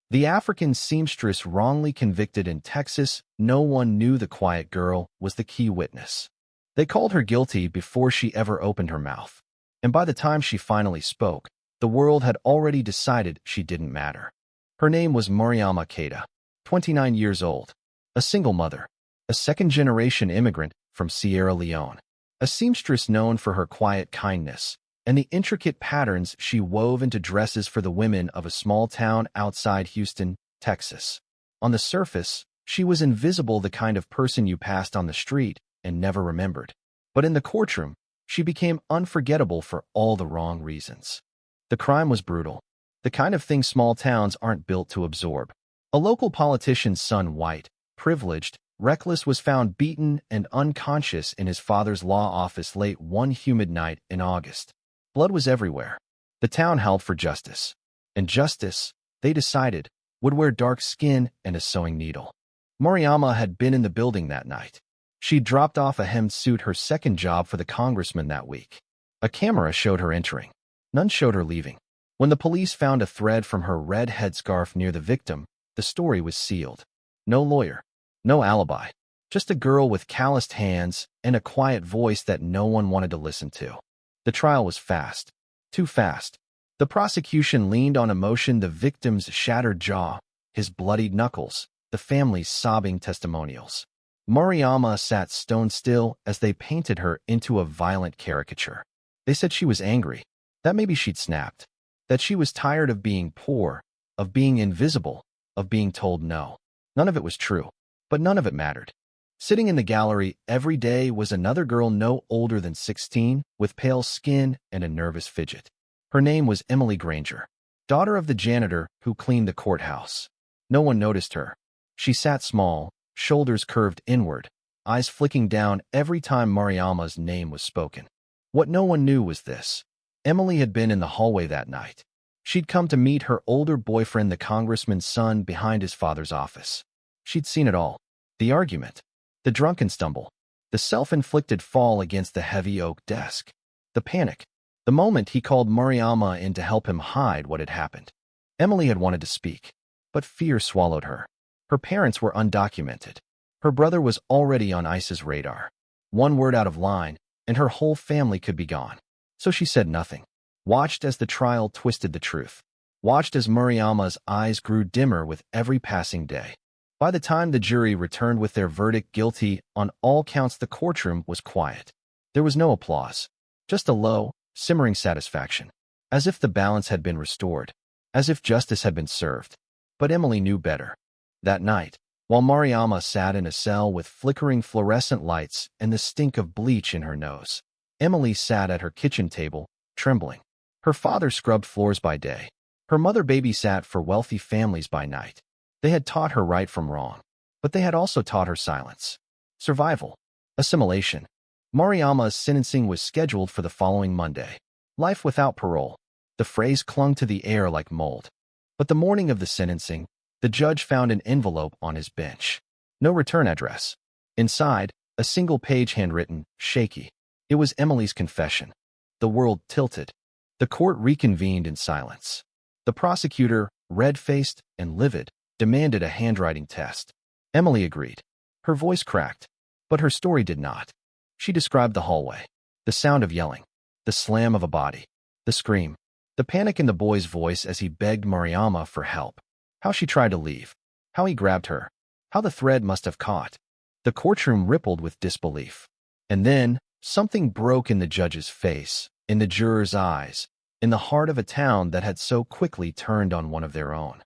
The African seamstress wrongly convicted in Texas. No one knew the quiet girl was the key witness. They called her guilty before she ever opened her mouth. And by the time she finally spoke, the world had already decided she didn't matter. Her name was Mariama Keita, 29 years old, a single mother, a second-generation immigrant from Sierra Leone, a seamstress known for her quiet kindness and the intricate patterns she wove into dresses for the women of a small town outside Houston, Texas. On the surface, she was invisible, the kind of person you passed on the street and never remembered. But in the courtroom, she became unforgettable for all the wrong reasons. The crime was brutal, the kind of thing small towns aren't built to absorb. A local politician's son, white, privileged, reckless, was found beaten and unconscious in his father's law office late one humid night in August. Blood was everywhere. The town howled for justice. And justice, they decided, would wear dark skin and a sewing needle. Mariama had been in the building that night. She'd dropped off a hemmed suit, her second job for the congressman that week. A camera showed her entering. None showed her leaving. When the police found a thread from her red headscarf near the victim, the story was sealed. No lawyer. No alibi. Just a girl with calloused hands and a quiet voice that no one wanted to listen to. The trial was fast. Too fast. The prosecution leaned on emotion, the victim's shattered jaw, his bloodied knuckles, the family's sobbing testimonials. Mariama sat stone still as they painted her into a violent caricature. They said she was angry, that maybe she'd snapped, that she was tired of being poor, of being invisible, of being told no. None of it was true, but none of it mattered. Sitting in the gallery every day was another girl no older than 16, with pale skin and a nervous fidget. Her name was Emily Granger, daughter of the janitor who cleaned the courthouse. No one noticed her. She sat small, shoulders curved inward, eyes flicking down every time Mariama's name was spoken. What no one knew was this. Emily had been in the hallway that night. She'd come to meet her older boyfriend, the congressman's son, behind his father's office. She'd seen it all. The argument. The drunken stumble, the self-inflicted fall against the heavy oak desk, the panic, the moment he called Mariama in to help him hide what had happened. Emily had wanted to speak, but fear swallowed her. Her parents were undocumented. Her brother was already on ICE's radar. One word out of line, and her whole family could be gone. So she said nothing, watched as the trial twisted the truth, watched as Mariama's eyes grew dimmer with every passing day. By the time the jury returned with their verdict guilty on all counts, the courtroom was quiet. There was no applause, just a low, simmering satisfaction, as if the balance had been restored, as if justice had been served. But Emily knew better. That night, while Mariama sat in a cell with flickering fluorescent lights and the stink of bleach in her nose, Emily sat at her kitchen table, trembling. Her father scrubbed floors by day. Her mother babysat for wealthy families by night. They had taught her right from wrong, but they had also taught her silence, survival, assimilation. Mariama's sentencing was scheduled for the following Monday. Life without parole. The phrase clung to the air like mold. But the morning of the sentencing, the judge found an envelope on his bench. No return address. Inside, a single page, handwritten, shaky. It was Emily's confession. The world tilted. The court reconvened in silence. The prosecutor, red-faced and livid, demanded a handwriting test. Emily agreed. Her voice cracked, but her story did not. She described the hallway, the sound of yelling, the slam of a body, the scream, the panic in the boy's voice as he begged Mariama for help, how she tried to leave, how he grabbed her, how the thread must have caught. The courtroom rippled with disbelief. And then, something broke in the judge's face, in the jurors' eyes, in the heart of a town that had so quickly turned on one of their own.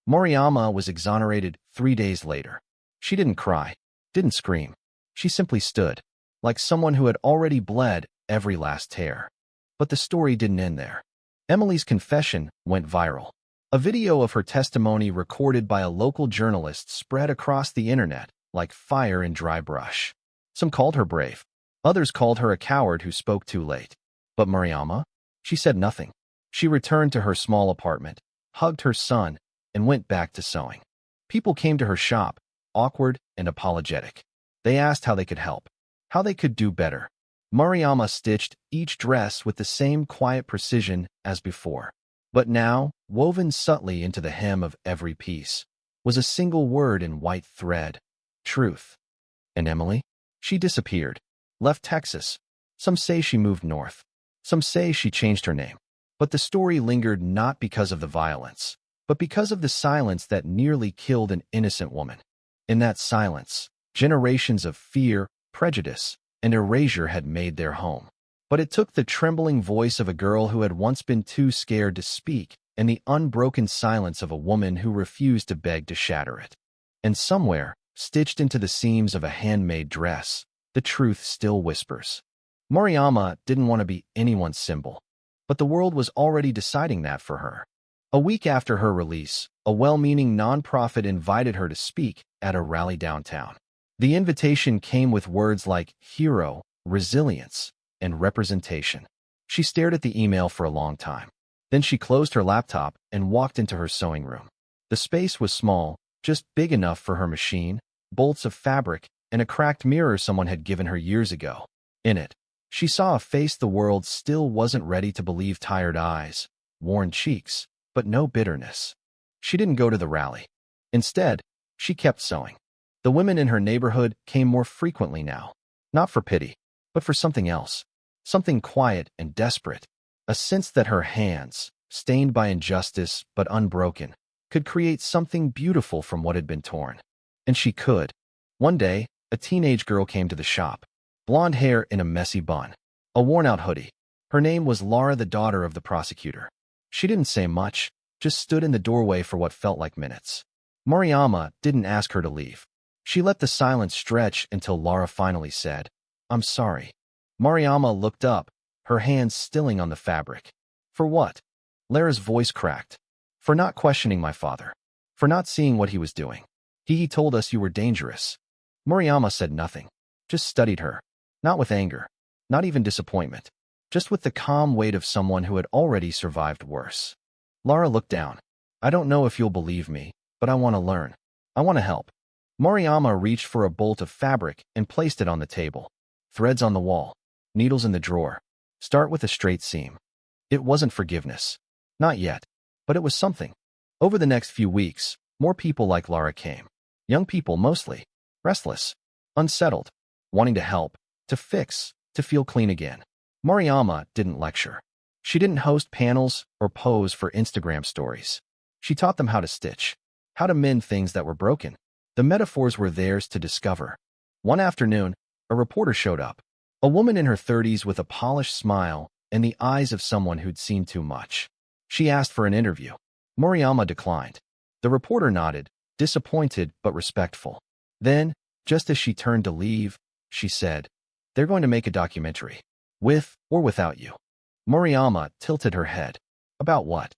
Mariama was exonerated 3 days later. She didn't cry, didn't scream. She simply stood, like someone who had already bled every last tear. But the story didn't end there. Emily's confession went viral. A video of her testimony recorded by a local journalist spread across the internet like fire in dry brush. Some called her brave. Others called her a coward who spoke too late. But Mariama? She said nothing. She returned to her small apartment, hugged her son, and went back to sewing. People came to her shop, awkward and apologetic. They asked how they could help, how they could do better. Mariama stitched each dress with the same quiet precision as before. But now, woven subtly into the hem of every piece, was a single word in white thread: truth. And Emily? She disappeared, left Texas. Some say she moved north. Some say she changed her name. But the story lingered not because of the violence, but because of the silence that nearly killed an innocent woman. In that silence, generations of fear, prejudice, and erasure had made their home. But it took the trembling voice of a girl who had once been too scared to speak, and the unbroken silence of a woman who refused to beg to shatter it. And somewhere, stitched into the seams of a handmade dress, the truth still whispers. Mariama didn't want to be anyone's symbol, but the world was already deciding that for her. A week after her release, a well-meaning nonprofit invited her to speak at a rally downtown. The invitation came with words like hero, resilience, and representation. She stared at the email for a long time. Then she closed her laptop and walked into her sewing room. The space was small, just big enough for her machine, bolts of fabric, and a cracked mirror someone had given her years ago. In it, she saw a face the world still wasn't ready to believe: tired eyes, worn cheeks, but no bitterness. She didn't go to the rally. Instead, she kept sewing. The women in her neighborhood came more frequently now, not for pity, but for something else, something quiet and desperate, a sense that her hands, stained by injustice but unbroken, could create something beautiful from what had been torn. And she could. One day, a teenage girl came to the shop, blonde hair in a messy bun, a worn-out hoodie. Her name was Laura, the daughter of the prosecutor. She didn't say much, just stood in the doorway for what felt like minutes. Mariama didn't ask her to leave. She let the silence stretch until Laura finally said, "I'm sorry." Mariama looked up, her hands stilling on the fabric. "For what?" Lara's voice cracked. "For not questioning my father. For not seeing what he was doing. He told us you were dangerous." Mariama said nothing, just studied her, not with anger, not even disappointment, just with the calm weight of someone who had already survived worse. Lara looked down. "I don't know if you'll believe me, but I want to learn. I want to help." Mariama reached for a bolt of fabric and placed it on the table. Threads on the wall, needles in the drawer. Start with a straight seam. It wasn't forgiveness. Not yet. But it was something. Over the next few weeks, more people like Lara came. Young people mostly. Restless. Unsettled. Wanting to help. To fix. To feel clean again. Mariama didn't lecture. She didn't host panels or pose for Instagram stories. She taught them how to stitch. How to mend things that were broken. The metaphors were theirs to discover. One afternoon, a reporter showed up. A woman in her 30s with a polished smile and the eyes of someone who'd seen too much. She asked for an interview. Mariama declined. The reporter nodded, disappointed but respectful. Then, just as she turned to leave, she said, "They're going to make a documentary. With or without you." Mariama tilted her head. "About what?"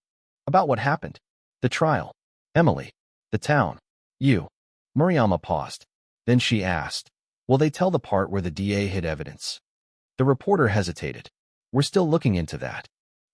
"About what happened. The trial. Emily. The town. You." Mariama paused. Then she asked, "Will they tell the part where the DA hid evidence?" The reporter hesitated. "We're still looking into that."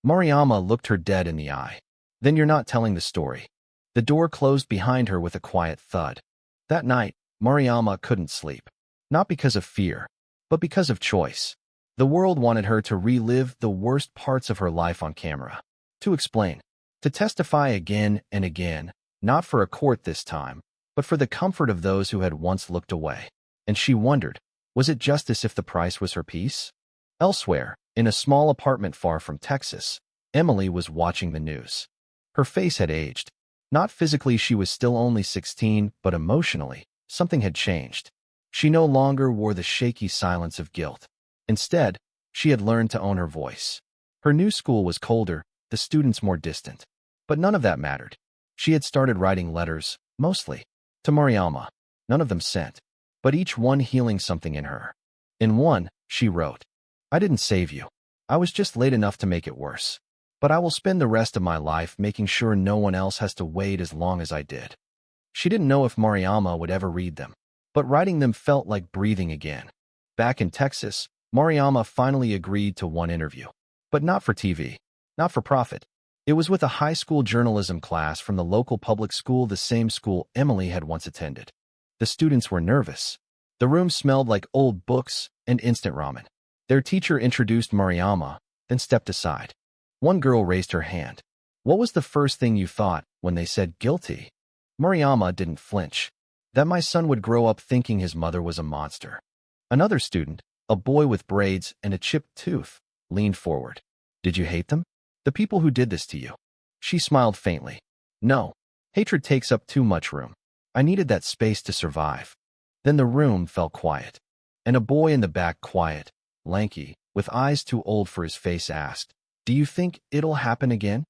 Mariama looked her dead in the eye. "Then you're not telling the story." The door closed behind her with a quiet thud. That night, Mariama couldn't sleep. Not because of fear, but because of choice. The world wanted her to relive the worst parts of her life on camera. To explain. To testify again and again, not for a court this time, but for the comfort of those who had once looked away. And she wondered, was it justice if the price was her peace? Elsewhere, in a small apartment far from Texas, Emily was watching the news. Her face had aged. Not physically, she was still only 16, but emotionally, something had changed. She no longer wore the shaky silence of guilt. Instead, she had learned to own her voice. Her new school was colder, the students more distant. But none of that mattered. She had started writing letters, mostly, to Mariama. None of them sent, but each one healing something in her. In one, she wrote, "I didn't save you. I was just late enough to make it worse. But I will spend the rest of my life making sure no one else has to wait as long as I did." She didn't know if Mariama would ever read them, but writing them felt like breathing again. Back in Texas, Mariama finally agreed to one interview. But not for TV, not for profit. It was with a high school journalism class from the local public school, the same school Emily had once attended. The students were nervous. The room smelled like old books and instant ramen. Their teacher introduced Mariama, then stepped aside. One girl raised her hand. What was the first thing you thought when they said guilty? Mariama didn't flinch. That my son would grow up thinking his mother was a monster. Another student, a boy with braids and a chipped tooth, leaned forward. Did you hate them? The people who did this to you? She smiled faintly. No. Hatred takes up too much room. I needed that space to survive. Then the room fell quiet. And a boy in the back, quiet, lanky, with eyes too old for his face, asked, Do you think it'll happen again?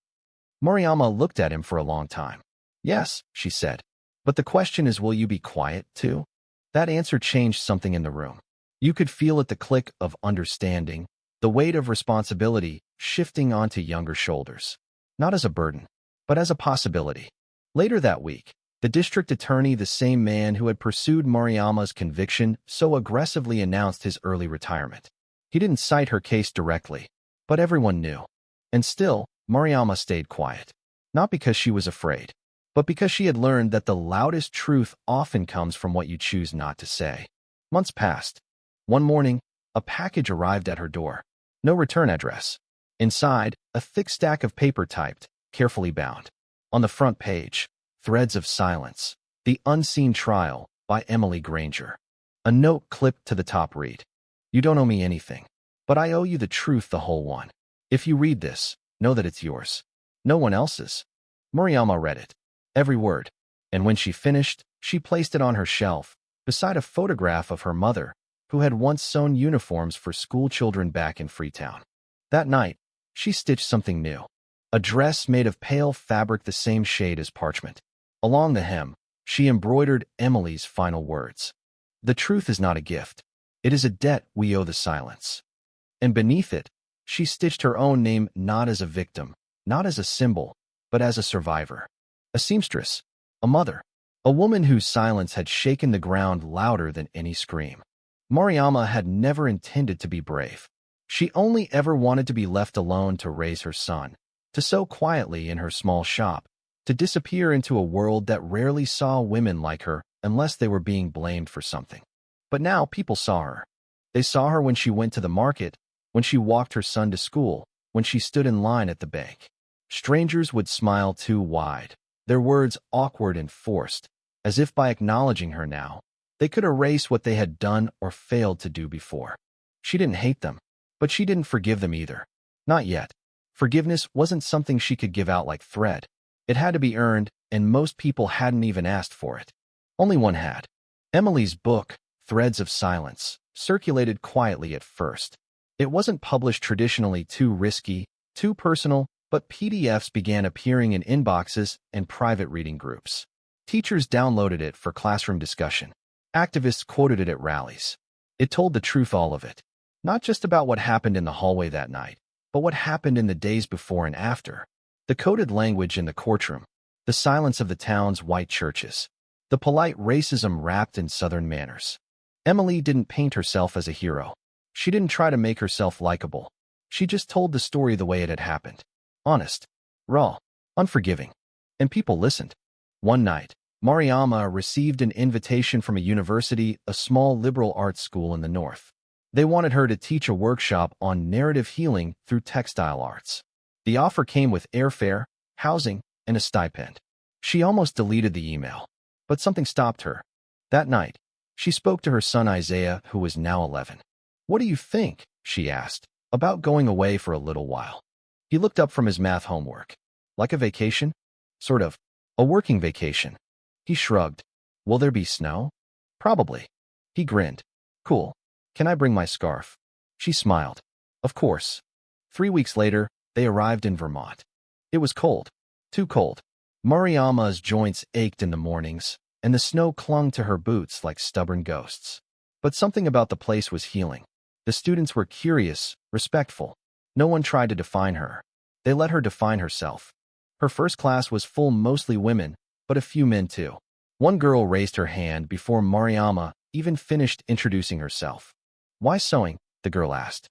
Mariama looked at him for a long time. Yes, she said. But the question is, will you be quiet too? That answer changed something in the room. You could feel it, the click of understanding, the weight of responsibility shifting onto younger shoulders. Not as a burden, but as a possibility. Later that week, the district attorney, the same man who had pursued Mariama's conviction so aggressively, announced his early retirement. He didn't cite her case directly, but everyone knew. And still, Mariama stayed quiet. Not because she was afraid, but because she had learned that the loudest truth often comes from what you choose not to say. Months passed. One morning, a package arrived at her door. No return address. Inside, a thick stack of paper typed, carefully bound. On the front page, Threads of Silence, The Unseen Trial by Emily Granger. A note clipped to the top read, You don't owe me anything, but I owe you the truth, the whole one. If you read this, know that it's yours. No one else's. Mariama read it. Every word. And when she finished, she placed it on her shelf, beside a photograph of her mother, who had once sewn uniforms for school children back in Freetown. That night, she stitched something new. A dress made of pale fabric, the same shade as parchment. Along the hem, she embroidered Emily's final words. The truth is not a gift. It is a debt we owe the silence. And beneath it, she stitched her own name, not as a victim, not as a symbol, but as a survivor. A seamstress, a mother, a woman whose silence had shaken the ground louder than any scream. Mariama had never intended to be brave. She only ever wanted to be left alone to raise her son, to sew quietly in her small shop, to disappear into a world that rarely saw women like her unless they were being blamed for something. But now people saw her. They saw her when she went to the market, when she walked her son to school, when she stood in line at the bank. Strangers would smile too wide, their words awkward and forced, as if by acknowledging her now, they could erase what they had done or failed to do before. She didn't hate them, but she didn't forgive them either. Not yet. Forgiveness wasn't something she could give out like thread. It had to be earned, and most people hadn't even asked for it. Only one had. Emily's book, Threads of Silence, circulated quietly at first. It wasn't published traditionally, too risky, too personal, but PDFs began appearing in inboxes and private reading groups. Teachers downloaded it for classroom discussion. Activists quoted it at rallies. It told the truth, all of it. Not just about what happened in the hallway that night, but what happened in the days before and after. The coded language in the courtroom, the silence of the town's white churches, the polite racism wrapped in Southern manners. Emily didn't paint herself as a hero. She didn't try to make herself likable. She just told the story the way it had happened. Honest, raw, unforgiving. And people listened. One night, Mariama received an invitation from a university, a small liberal arts school in the north. They wanted her to teach a workshop on narrative healing through textile arts. The offer came with airfare, housing, and a stipend. She almost deleted the email, but something stopped her. That night, she spoke to her son Isaiah, who was now 11. What do you think, she asked, about going away for a little while? He looked up from his math homework. Like a vacation? Sort of. A working vacation. He shrugged. Will there be snow? Probably. He grinned. Cool. Can I bring my scarf? She smiled. Of course. 3 weeks later, they arrived in Vermont. It was cold. Too cold. Mariama's joints ached in the mornings, and the snow clung to her boots like stubborn ghosts. But something about the place was healing. The students were curious, respectful. No one tried to define her. They let her define herself. Her first class was full, mostly women, but a few men too. One girl raised her hand before Mariama even finished introducing herself. Why sewing? The girl asked.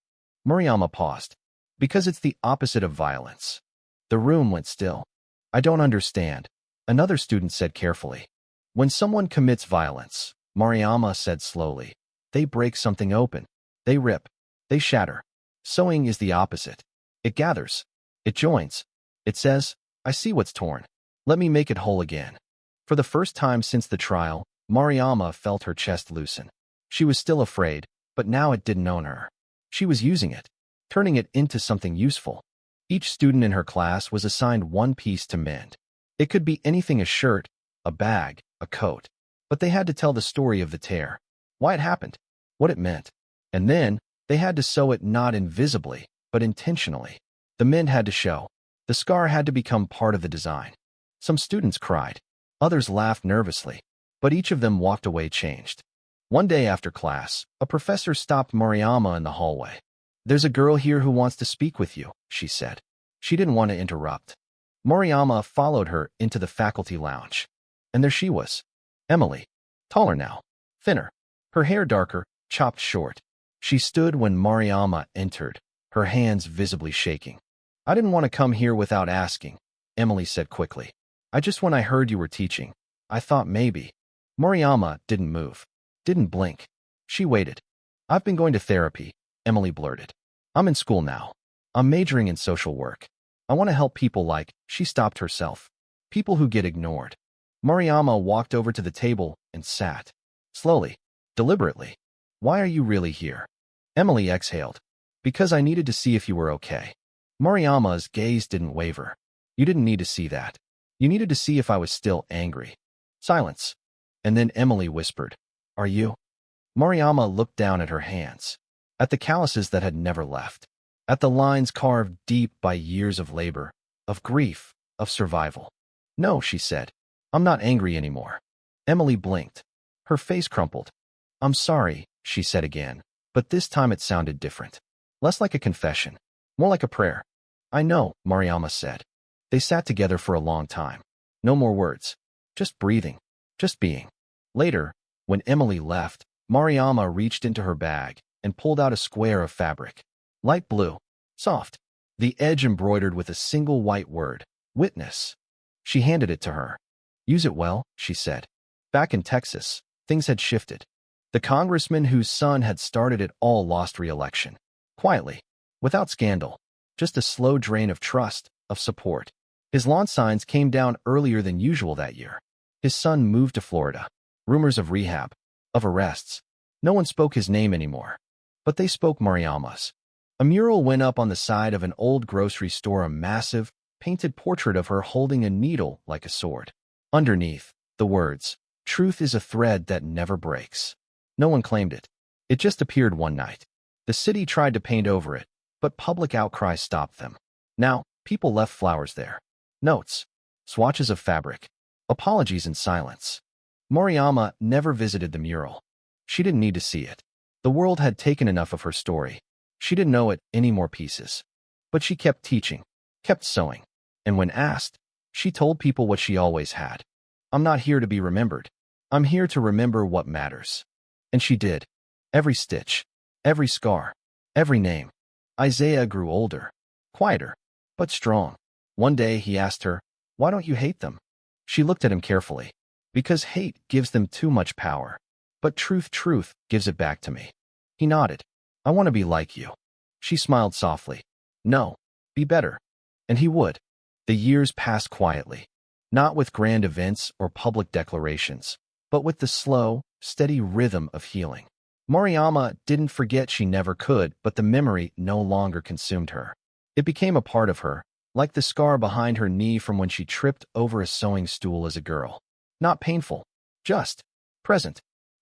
Mariama paused. Because it's the opposite of violence. The room went still. I don't understand, another student said carefully. When someone commits violence, Mariama said slowly, they break something open. They rip. They shatter. Sewing is the opposite. It gathers. It joins. It says, I see what's torn. Let me make it whole again. For the first time since the trial, Mariama felt her chest loosen. She was still afraid, but now it didn't own her. She was using it, turning it into something useful. Each student in her class was assigned one piece to mend. It could be anything: a shirt, a bag, a coat. But they had to tell the story of the tear, why it happened, what it meant. And then, they had to sew it not invisibly, but intentionally. The mend had to show. The scar had to become part of the design. Some students cried. Others laughed nervously. But each of them walked away changed. One day after class, a professor stopped Mariama in the hallway. "There's a girl here who wants to speak with you," she said. She didn't want to interrupt. Mariama followed her into the faculty lounge. And there she was. Emily. Taller now. Thinner. Her hair darker, chopped short. She stood when Mariama entered, her hands visibly shaking. "I didn't want to come here without asking," Emily said quickly. When I heard you were teaching, I thought maybe." Mariama didn't move. Didn't blink. She waited. "I've been going to therapy," Emily blurted. "I'm in school now. I'm majoring in social work. I want to help people like," she stopped herself, "people who get ignored." Mariama walked over to the table and sat. Slowly. Deliberately. "Why are you really here?" Emily exhaled. "Because I needed to see if you were okay." Mariama's gaze didn't waver. "You didn't need to see that. You needed to see if I was still angry." Silence. And then Emily whispered, "Are you?" Mariama looked down at her hands. At the calluses that had never left. At the lines carved deep by years of labor, of grief, of survival. "No," she said. "I'm not angry anymore." Emily blinked. Her face crumpled. "I'm sorry," she said again, but this time it sounded different. Less like a confession, more like a prayer. "I know," Mariama said. They sat together for a long time. No more words. Just breathing. Just being. Later, when Emily left, Mariama reached into her bag and pulled out a square of fabric. Light blue. Soft. The edge embroidered with a single white word. Witness. She handed it to her. "Use it well," she said. Back in Texas, things had shifted. The congressman whose son had started it all lost re-election. Quietly. Without scandal. Just a slow drain of trust, of support. His lawn signs came down earlier than usual that year. His son moved to Florida. Rumors of rehab. Of arrests. No one spoke his name anymore. But they spoke Mariama's. A mural went up on the side of an old grocery store, a massive, painted portrait of her holding a needle like a sword. Underneath, the words, "Truth is a thread that never breaks." No one claimed it. It just appeared one night. The city tried to paint over it, but public outcry stopped them. Now, people left flowers there. Notes. Swatches of fabric. Apologies in silence. Mariama never visited the mural. She didn't need to see it. The world had taken enough of her story. She didn't know it any more pieces. But she kept teaching, kept sewing. And when asked, she told people what she always had. "I'm not here to be remembered. I'm here to remember what matters." And she did. Every stitch, every scar, every name. Isaiah grew older, quieter, but strong. One day he asked her, "Why don't you hate them?" She looked at him carefully. "Because hate gives them too much power. But truth gives it back to me." He nodded. "I want to be like you." She smiled softly. "No, be better." And he would. The years passed quietly. Not with grand events or public declarations, but with the slow, steady rhythm of healing. Mariama didn't forget, she never could, but the memory no longer consumed her. It became a part of her, like the scar behind her knee from when she tripped over a sewing stool as a girl. Not painful, just present.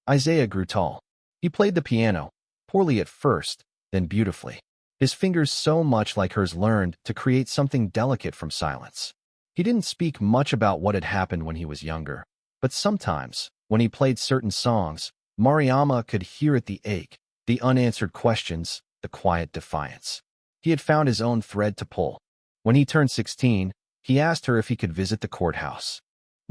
Isaiah grew tall. He played the piano, poorly at first, then beautifully. His fingers, so much like hers, learned to create something delicate from silence. He didn't speak much about what had happened when he was younger, but sometimes, when he played certain songs, Mariama could hear it: the ache, the unanswered questions, the quiet defiance. He had found his own thread to pull. When he turned 16, he asked her if he could visit the courthouse.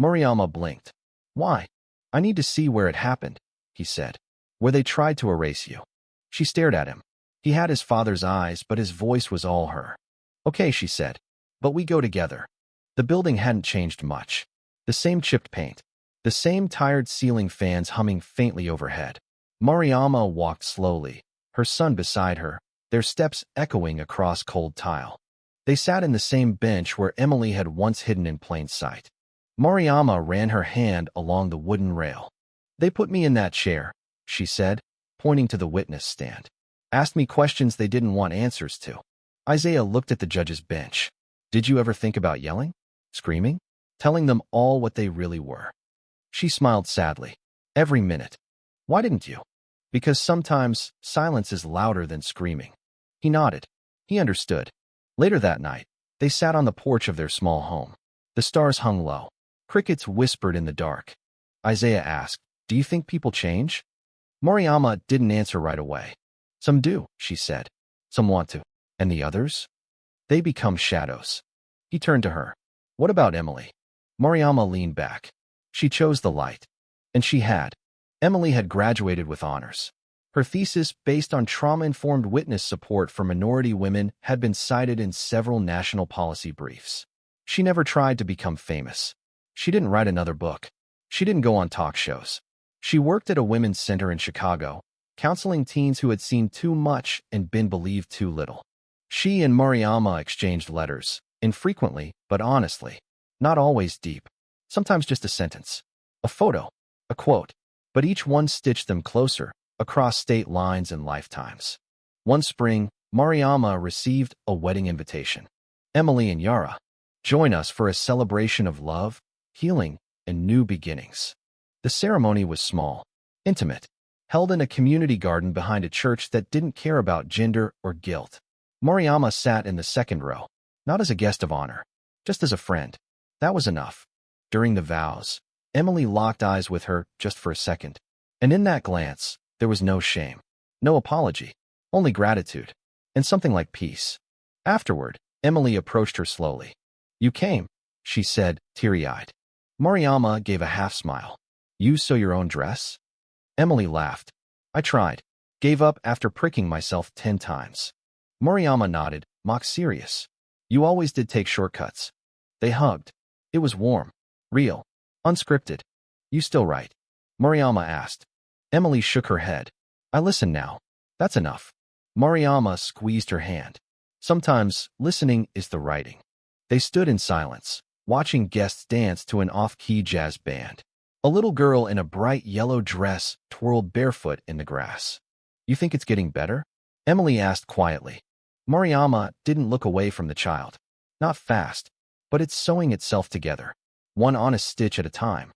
Mariama blinked. "Why?" "I need to see where it happened," he said. "Where they tried to erase you." She stared at him. He had his father's eyes, but his voice was all her. "Okay," she said. "But we go together." The building hadn't changed much. The same chipped paint. The same tired ceiling fans humming faintly overhead. Mariama walked slowly, her son beside her, their steps echoing across cold tile. They sat in the same bench where Emily had once hidden in plain sight. Mariama ran her hand along the wooden rail. They put me in that chair, she said, pointing to the witness stand. Asked me questions they didn't want answers to. Isaiah looked at the judge's bench. Did you ever think about yelling? Screaming? Telling them all what they really were? She smiled sadly. Every minute. Why didn't you? Because sometimes silence is louder than screaming. He nodded. He understood. Later that night, they sat on the porch of their small home. The stars hung low. Crickets whispered in the dark. Isaiah asked, do you think people change? Mariama didn't answer right away. Some do, she said. Some want to. And the others? They become shadows. He turned to her. What about Emily? Mariama leaned back. She chose the light. And she had. Emily had graduated with honors. Her thesis, based on trauma-informed witness support for minority women, had been cited in several national policy briefs. She never tried to become famous. She didn't write another book. She didn't go on talk shows. She worked at a women's center in Chicago, counseling teens who had seen too much and been believed too little. She and Mariama exchanged letters, infrequently but honestly, not always deep, sometimes just a sentence, a photo, a quote, but each one stitched them closer, across state lines and lifetimes. One spring, Mariama received a wedding invitation. Emily and Yara, join us for a celebration of love, healing, and new beginnings. The ceremony was small, intimate, held in a community garden behind a church that didn't care about gender or guilt. Mariama sat in the second row, not as a guest of honor, just as a friend. That was enough. During the vows, Emily locked eyes with her just for a second. And in that glance, there was no shame, no apology, only gratitude, and something like peace. Afterward, Emily approached her slowly. You came, she said, teary-eyed. Mariama gave a half-smile. You sew your own dress? Emily laughed. I tried. Gave up after pricking myself 10 times. Mariama nodded, mock serious. You always did take shortcuts. They hugged. It was warm, real, unscripted. You still write? Mariama asked. Emily shook her head. I listen now. That's enough. Mariama squeezed her hand. Sometimes listening is the writing. They stood in silence, watching guests dance to an off-key jazz band. A little girl in a bright yellow dress twirled barefoot in the grass. You think it's getting better? Emily asked quietly. Mariama didn't look away from the child. Not fast, but it's sewing itself together, one honest stitch at a time.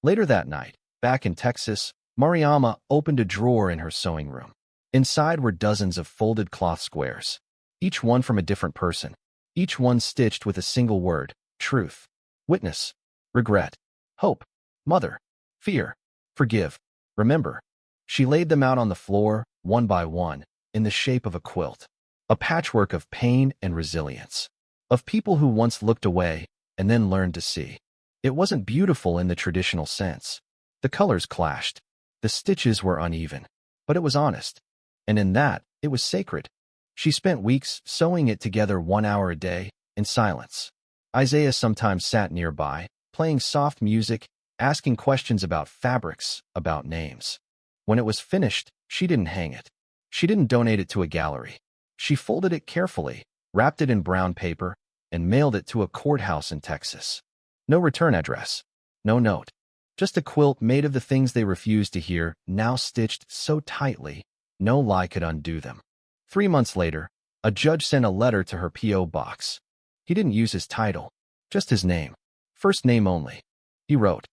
Later that night, back in Texas, Mariama opened a drawer in her sewing room. Inside were dozens of folded cloth squares, each one from a different person, each one stitched with a single word: truth, witness, regret, hope, mother, fear, forgive, remember. She laid them out on the floor, one by one, in the shape of a quilt, a patchwork of pain and resilience, of people who once looked away and then learned to see. It wasn't beautiful in the traditional sense. The colors clashed. The stitches were uneven, but it was honest. And in that, it was sacred. She spent weeks sewing it together 1 hour a day, in silence. Isaiah sometimes sat nearby, playing soft music, asking questions about fabrics, about names. When it was finished, she didn't hang it. She didn't donate it to a gallery. She folded it carefully, wrapped it in brown paper, and mailed it to a courthouse in Texas. No return address. No note. Just a quilt made of the things they refused to hear, now stitched so tightly, no lie could undo them. 3 months later, a judge sent a letter to her P.O. box. He didn't use his title, just his name. First name only. He wrote,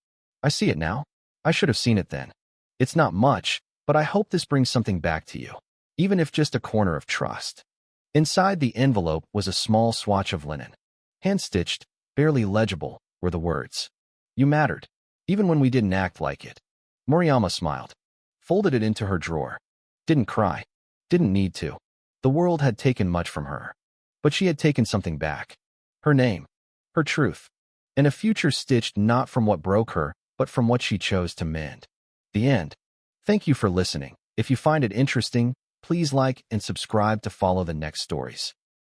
I see it now. I should have seen it then. It's not much, but I hope this brings something back to you, even if just a corner of trust. Inside the envelope was a small swatch of linen. Hand-stitched, barely legible, were the words. You mattered, even when we didn't act like it. Mariama smiled, folded it into her drawer. Didn't cry. Didn't need to. The world had taken much from her. But she had taken something back. Her name. Her truth. And a future stitched not from what broke her, but from what she chose to mend. The end. Thank you for listening. If you find it interesting, please like and subscribe to follow the next stories.